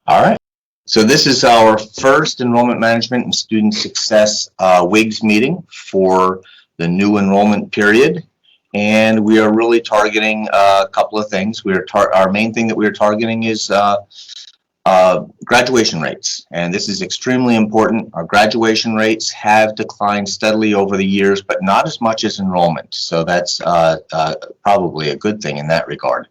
All right. So this is our first enrollment management and student success Wigs meeting for the new enrollment period. And we are really targeting a couple of things. Our main thing that we are targeting is graduation rates. And this is extremely important. Our graduation rates have declined steadily over the years, but not as much as enrollment. So that's probably a good thing in that regard.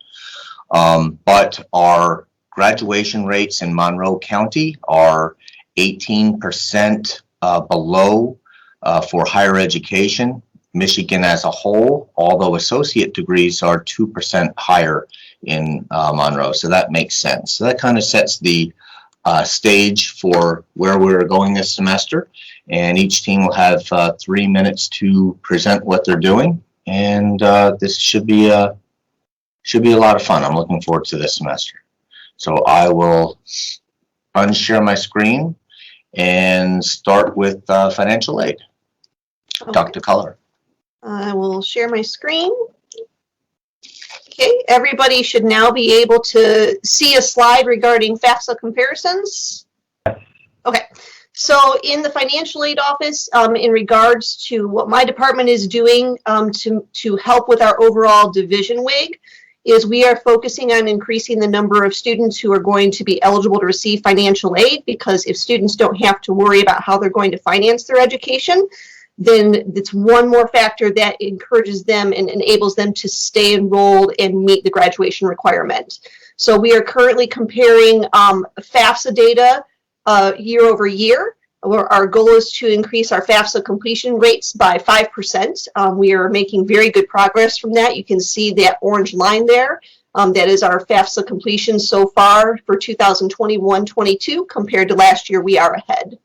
But our graduation rates in Monroe County are 18% below for higher education. Michigan as a whole, although associate degrees are 2% higher in Monroe, so that makes sense. So that kind of sets the stage for where we're going this semester, and each team will have 3 minutes to present what they're doing, and this should be a lot of fun. I'm looking forward to this semester. So I will unshare my screen and start with financial aid. Okay. Dr. Culler. I will share my screen. Okay, everybody should now be able to see a slide regarding FAFSA comparisons. Okay, so in the financial aid office, in regards to what my department is doing to help with our overall division WIG, is we are focusing on increasing the number of students who are going to be eligible to receive financial aid, because if students don't have to worry about how they're going to finance their education, then it's one more factor that encourages them and enables them to stay enrolled and meet the graduation requirement. So we are currently comparing FAFSA data year over year. Our goal is to increase our FAFSA completion rates by 5%. We are making very good progress from that. You can see that orange line there. That is our FAFSA completion so far for 2021-22. Compared to last year, we are ahead.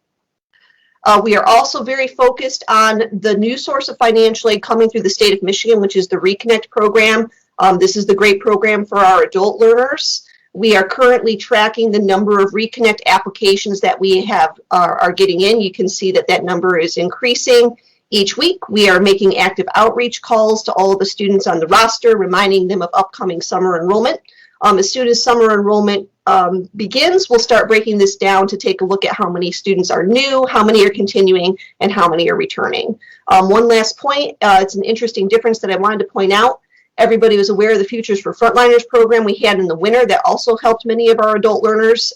We are also very focused on the new source of financial aid coming through the state of Michigan, which is the Reconnect program. This is the great program for our adult learners. We are currently tracking the number of Reconnect applications that we have are getting in. You can see that that number is increasing each week. We are making active outreach calls to all of the students on the roster, reminding them of upcoming summer enrollment. As soon as summer enrollment begins, we'll start breaking this down to take a look at how many students are new, how many are continuing, and how many are returning. One last point, it's an interesting difference that I wanted to point out. Everybody was aware of the Futures for Frontliners program we had in the winter that also helped many of our adult learners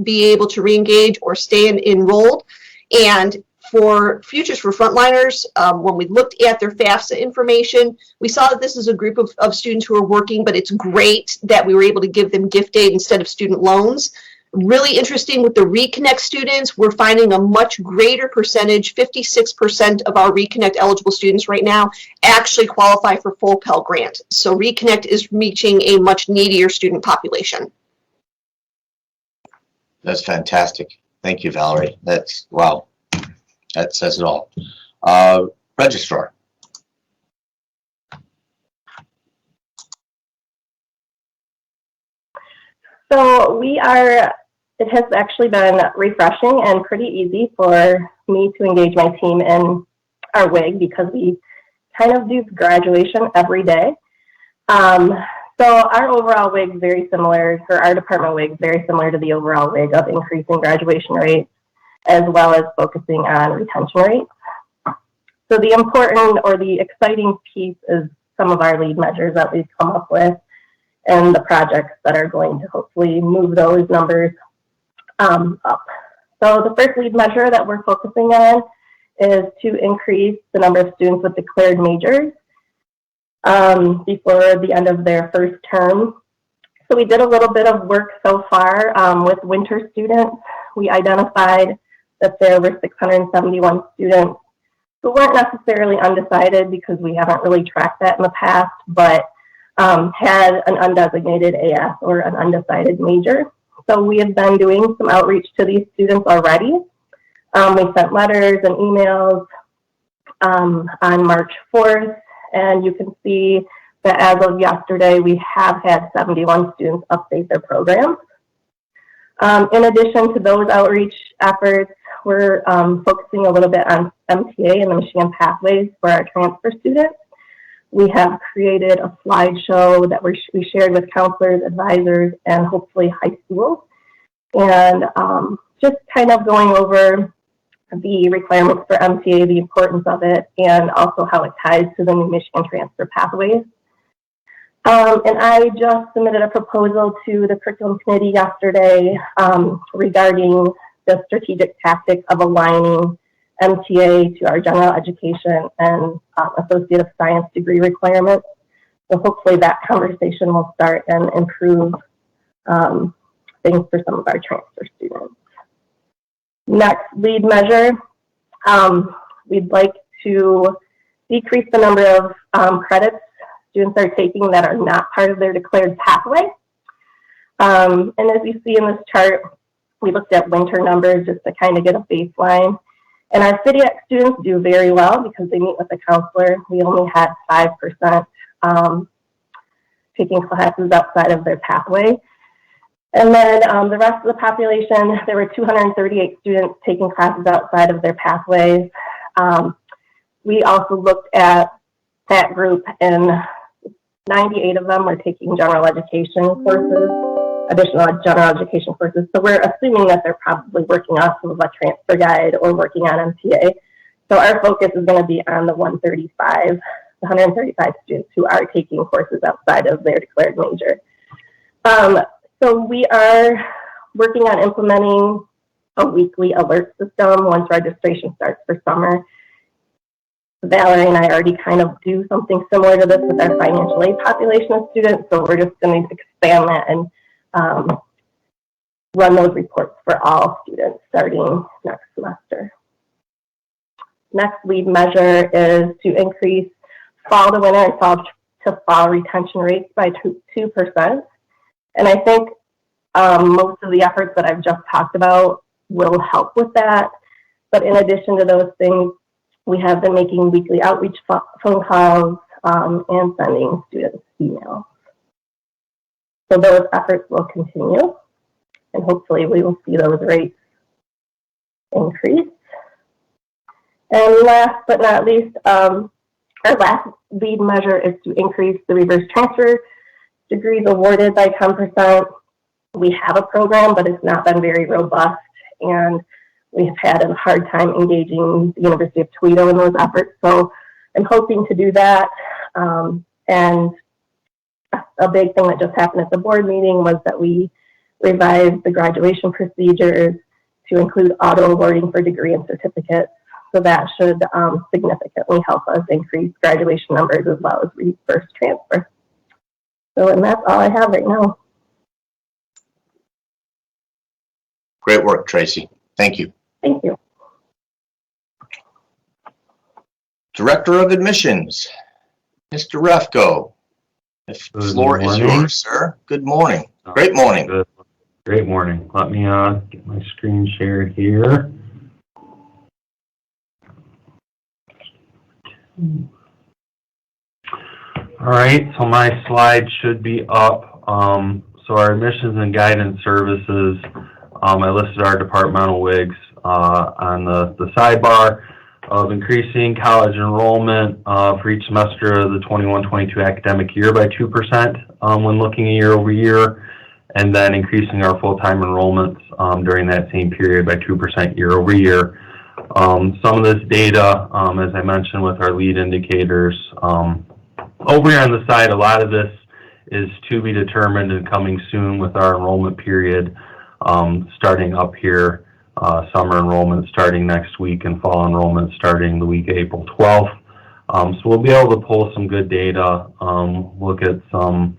be able to re-engage or stay enrolled. And for Futures for Frontliners, when we looked at their FAFSA information, we saw that this is a group of students who are working, but it's great that we were able to give them gift aid instead of student loans. Really interesting with the Reconnect students, we're finding a much greater percentage, 56% of our Reconnect eligible students right now actually qualify for full Pell Grant. So Reconnect is reaching a much needier student population. That's fantastic. Thank you, Valerie. That's, wow. That says it all. Registrar. So it has actually been refreshing and pretty easy for me to engage my team in our WIG, because we kind of do graduation every day. So our overall WIG is very similar, or our department WIG is very similar to the overall WIG of increasing graduation rates, as well as focusing on retention rates. So the important or the exciting piece is some of our lead measures that we've come up with and the projects that are going to hopefully move those numbers up. So the first lead measure that we're focusing on is to increase the number of students with declared majors before the end of their first term. So we did a little bit of work so far with winter students. We identified that there were 671 students who weren't necessarily undecided, because we haven't really tracked that in the past, but had an undesignated AS or an undecided major. So we have been doing some outreach to these students already. We sent letters and emails on March 4th, and you can see that as of yesterday, we have had 71 students update their programs. In addition to those outreach efforts, we're focusing a little bit on MTA and the Michigan Pathways for our transfer students. We have created a slideshow that we shared with counselors, advisors, and hopefully high schools. and just kind of going over the requirements for MTA, the importance of it, and also how it ties to the new Michigan transfer pathways. And I just submitted a proposal to the curriculum committee yesterday regarding the strategic tactics of aligning MTA to our general education and Associate of Science degree requirements. So hopefully that conversation will start and improve things for some of our transfer students. Next lead measure, we'd like to decrease the number of credits students are taking that are not part of their declared pathway. And as you see in this chart, we looked at winter numbers just to kind of get a baseline. And our CityX students do very well because they meet with a counselor. We only had 5% taking classes outside of their pathway. And then the rest of the population, there were 238 students taking classes outside of their pathways. We also looked at that group, and 98 of them were taking general education courses, additional general education courses. So we're assuming that they're probably working off of a transfer guide or working on MTA. So our focus is going to be on the 135 students who are taking courses outside of their declared major. So we are working on implementing a weekly alert system once registration starts for summer. Valerie and I already kind of do something similar to this with our financial aid population of students, so we're just going to expand that and run those reports for all students starting next semester. Next lead measure is to increase fall to winter and fall to fall retention rates by 2%. And I think most of the efforts that I've just talked about will help with that. But in addition to those things, we have been making weekly outreach phone calls and sending students emails. So those efforts will continue, and hopefully we will see those rates increase. And last but not least, our last lead measure is to increase the reverse transfer degrees awarded by 10%. We have a program, but it's not been very robust, and we've had a hard time engaging the University of Toledo in those efforts. So I'm hoping to do that. And a big thing that just happened at the board meeting was that we revised the graduation procedures to include auto awarding for degree and certificates. So that should significantly help us increase graduation numbers as well as reverse transfer. So, and that's all I have right now. Great work, Tracy. Thank you. Thank you. Director of Admissions, Mr. Refko. The floor is yours, sir. Good morning. Great morning. Good. Great morning. Let me get my screen shared here. All right, so my slide should be up. So our admissions and guidance services, I listed our departmental wigs on the sidebar of increasing college enrollment for each semester of the 21-22 academic year by 2% when looking year over year, and then increasing our full-time enrollments during that same period by 2% year over year. Some of this data, as I mentioned with our lead indicators, over here on the side, a lot of this is to be determined and coming soon with our enrollment period starting up here, summer enrollment starting next week and fall enrollment starting the week of April 12th. So we'll be able to pull some good data, look at some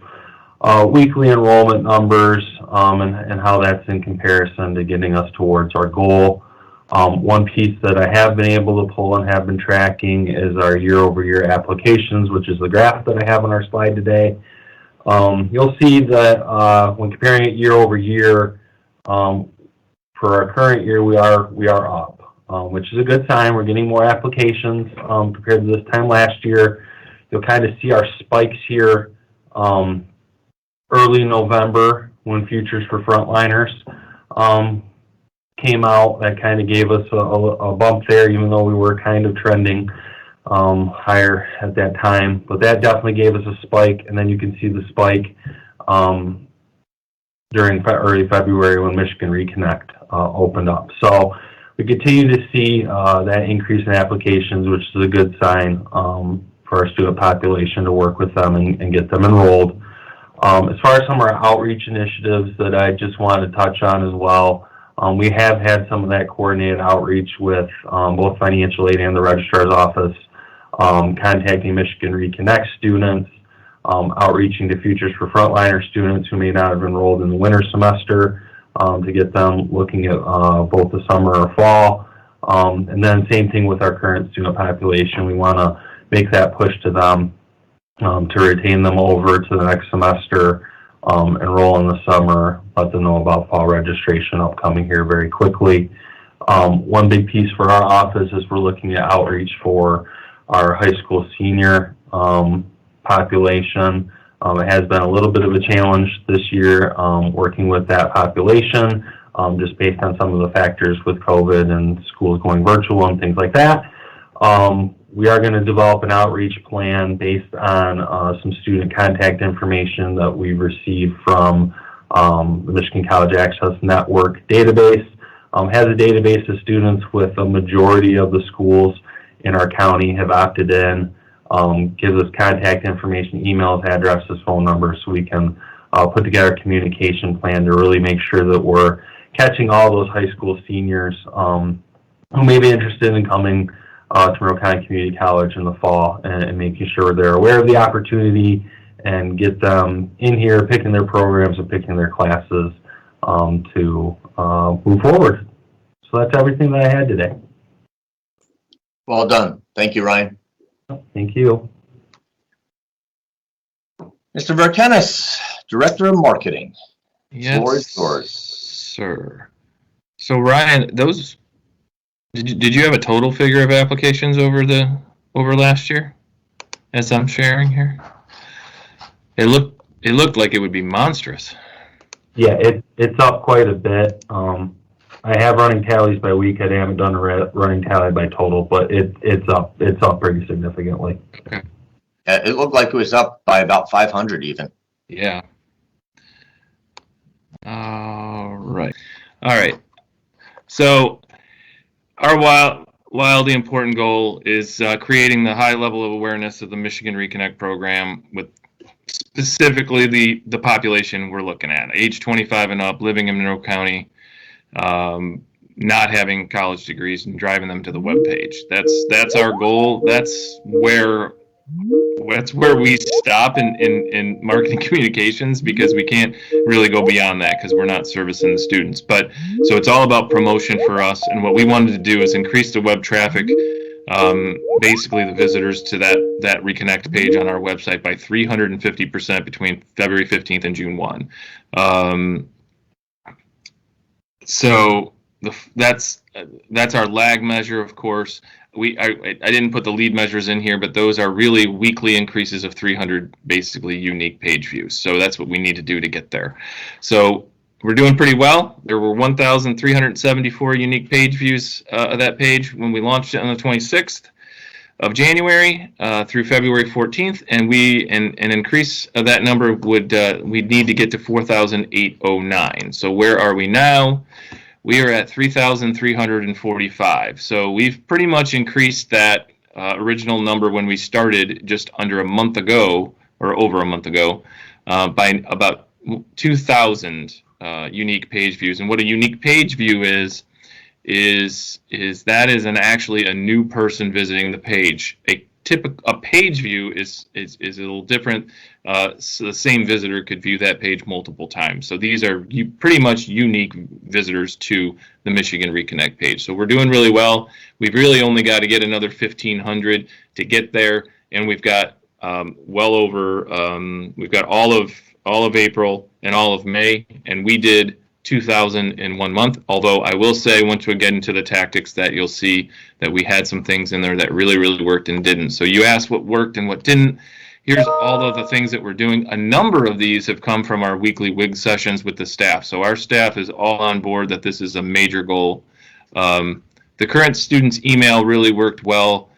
weekly enrollment numbers and how that's in comparison to getting us towards our goal. One piece that I have been able to pull and have been tracking is our year-over-year applications, which is the graph that I have on our slide today. You'll see that when comparing it year over year, for our current year, we are up, which is a good sign. We're getting more applications compared to this time last year. You'll kind of see our spikes here early November when Futures for Frontliners came out. That kind of gave us a bump there, even though we were kind of trending higher at that time. But that definitely gave us a spike, and then you can see the spike during early February when Michigan Reconnect opened up. So we continue to see that increase in applications, which is a good sign for our student population to work with them and get them enrolled. As far as some of our outreach initiatives that I just wanted to touch on as well, we have had some of that coordinated outreach with both financial aid and the registrar's office, contacting Michigan Reconnect students, outreaching to Futures for Frontliner students who may not have enrolled in the winter semester to get them looking at both the summer or fall. And then same thing with our current student population. We want to make that push to them to retain them over to the next semester, enroll in the summer, let them know about fall registration upcoming here very quickly. One big piece for our office is we're looking at outreach for our high school senior population. It has been a little bit of a challenge this year working with that population, just based on some of the factors with COVID and schools going virtual and things like that. We are going to develop an outreach plan based on some student contact information that we received from the Michigan College Access Network database. Has a database of students with a majority of the schools in our county have opted in, gives us contact information, emails, addresses, phone numbers, so we can put together a communication plan to really make sure that we're catching all those high school seniors who may be interested in coming to Monroe County Community College in the fall, and making sure they're aware of the opportunity and get them in here, picking their programs and picking their classes to move forward. So that's everything that I had today. Well done. Thank you, Ryan. Thank you. Mr. Verkenis, Director of Marketing. Yes, Floor is yours. sir. So Ryan, those did you have a total figure of applications over last year, as I'm sharing here? It looked like it would be monstrous. Yeah, it's up quite a bit. I have running tallies by week. I haven't done a running tally by total, but it's up pretty significantly. Okay. It looked like it was up by about 500 even. Yeah. All right. So our wildly important goal is creating the high level of awareness of the Michigan Reconnect program with specifically the population we're looking at, age 25 and up, living in Monroe County, not having college degrees, and driving them to the webpage. That's our goal. That's where we stop in marketing communications, because we can't really go beyond that because we're not servicing the students. But so it's all about promotion for us, and what we wanted to do is increase the web traffic, basically the visitors to that Reconnect page on our website by 350% between February 15th and June 1. So that's our lag measure, of course. I didn't put the lead measures in here, but those are really weekly increases of 300 basically unique page views. So that's what we need to do to get there. So we're doing pretty well. There were 1,374 unique page views of that page when we launched it on the 26th of January through February 14th, and an increase of that number we'd need to get to 4,809. So where are we now? We are at 3,345. So we've pretty much increased that original number when we started just under a month ago, or over a month ago, by about 2,000 unique page views. And what a unique page view is actually a new person visiting the page. A page view is a little different. So the same visitor could view that page multiple times. So these are pretty much unique visitors to the Michigan Reconnect page. So we're doing really well. We've really only got to get another 1,500 to get there, and we've got we've got all of April and all of May, and we did 2,000 in 1 month. Although I will say, once we get into the tactics, that you'll see that we had some things in there that really, really worked and didn't. So you asked what worked and what didn't. Here's all of the things that we're doing. A number of these have come from our weekly Wigs sessions with the staff. So our staff is all on board that this is a major goal. The current students' email really worked well.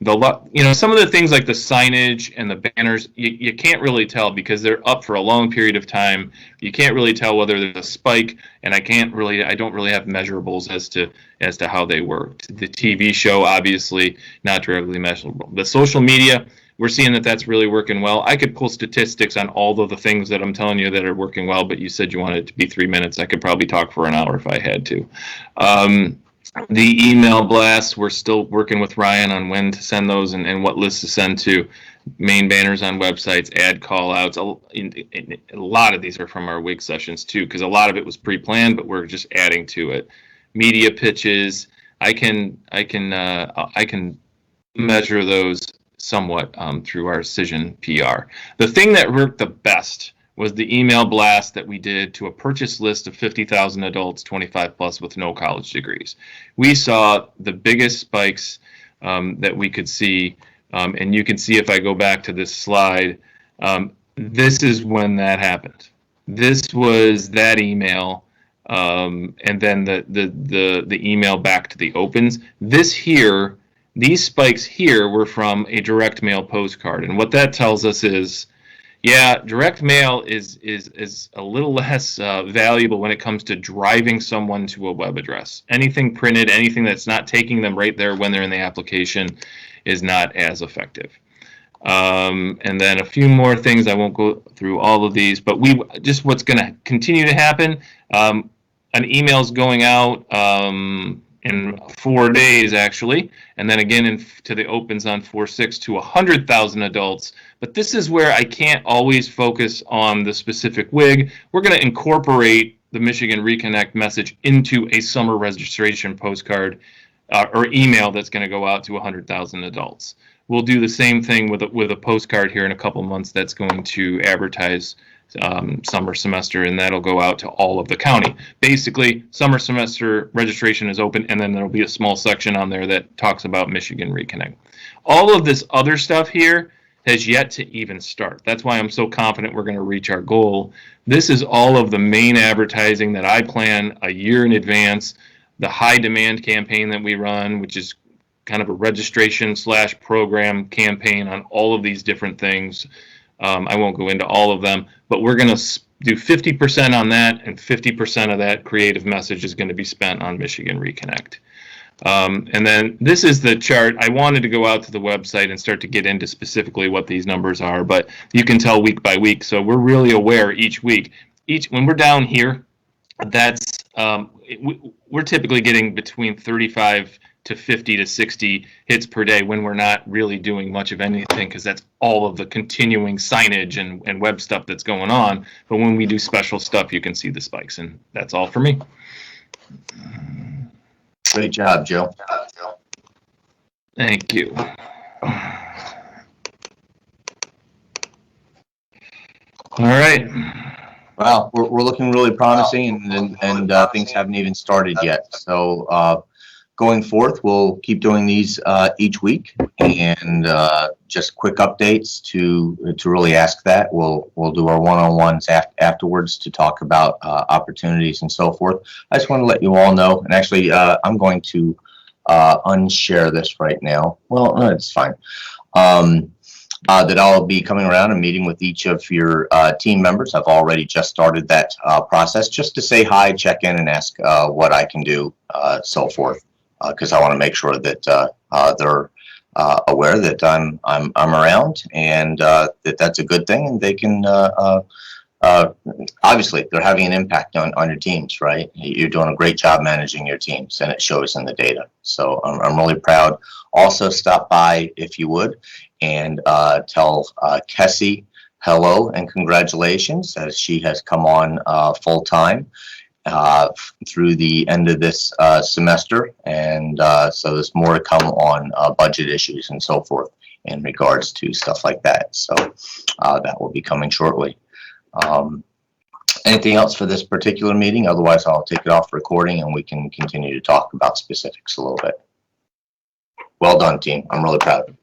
some of the things like the signage and the banners, you can't really tell because they're up for a long period of time. You can't really tell whether there's a spike, and I don't really have measurables as to how they work. The TV show, obviously, not directly measurable. The social media, we're seeing that that's really working well. I could pull statistics on all of the things that I'm telling you that are working well, but you said you wanted it to be 3 minutes. I could probably talk for an hour if I had to. The email blasts, we're still working with Ryan on when to send those and what lists to send to. Main banners on websites, ad call outs. A lot of these are from our Wig sessions too, because a lot of it was pre-planned, but we're just adding to it. Media pitches, I can measure those somewhat through our Cision PR. The thing that worked the best was the email blast that we did to a purchase list of 50,000 adults 25 plus with no college degrees. We saw the biggest spikes that we could see, and you can see if I go back to this slide, this is when that happened. This was that email, and then the email back to the opens. These spikes here were from a direct mail postcard, and what that tells us is, yeah, direct mail is a little less valuable when it comes to driving someone to a web address. Anything printed, anything that's not taking them right there when they're in the application is not as effective. And then a few more things. I won't go through all of these, but what's going to continue to happen. An email's going out in 4 days, actually, and then again to the opens on 4/6 to 100,000 adults. But this is where I can't always focus on the specific wig. We're going to incorporate the Michigan Reconnect message into a summer registration postcard or email that's going to go out to 100,000 adults. We'll do the same thing with a postcard here in a couple months that's going to advertise summer semester, and that'll go out to all of the county. Basically, summer semester registration is open, and then there'll be a small section on there that talks about Michigan Reconnect. All of this other stuff here has yet to even start. That's why I'm so confident we're going to reach our goal. This is all of the main advertising that I plan a year in advance. The high demand campaign that we run, which is kind of a registration / program campaign on all of these different things. I won't go into all of them, but we're going to do 50% on that, and 50% of that creative message is going to be spent on Michigan Reconnect. And then this is the chart. I wanted to go out to the website and start to get into specifically what these numbers are, but you can tell week by week. So we're really aware each week. When we're down here, that's we're typically getting between 35 to 50 to 60 hits per day when we're not really doing much of anything, because that's all of the continuing signage and web stuff that's going on. But when we do special stuff, you can see the spikes, and that's all for me. Great job, Joe. Thank you. All right. Well, we're looking really promising, and things haven't even started yet. So going forth, we'll keep doing these each week, and just quick updates to really ask that. We'll do our one-on-ones afterwards to talk about opportunities and so forth. I just want to let you all know, and actually I'm going to unshare this right now. Well, no, it's fine. That I'll be coming around and meeting with each of your team members. I've already just started that process, just to say hi, check in, and ask what I can do, so forth. Because I want to make sure that they're aware that I'm around, and that's a good thing, and they can obviously they're having an impact on your teams, right? You're doing a great job managing your teams, and it shows in the data. So I'm really proud. Also, stop by if you would, and tell Kessie hello and congratulations, as she has come on full time through the end of this semester, and so there's more to come on budget issues and so forth in regards to stuff like that. So that will be coming shortly. Anything else for this particular meeting? Otherwise, I'll take it off recording and we can continue to talk about specifics a little bit. Well done, team. I'm really proud of you.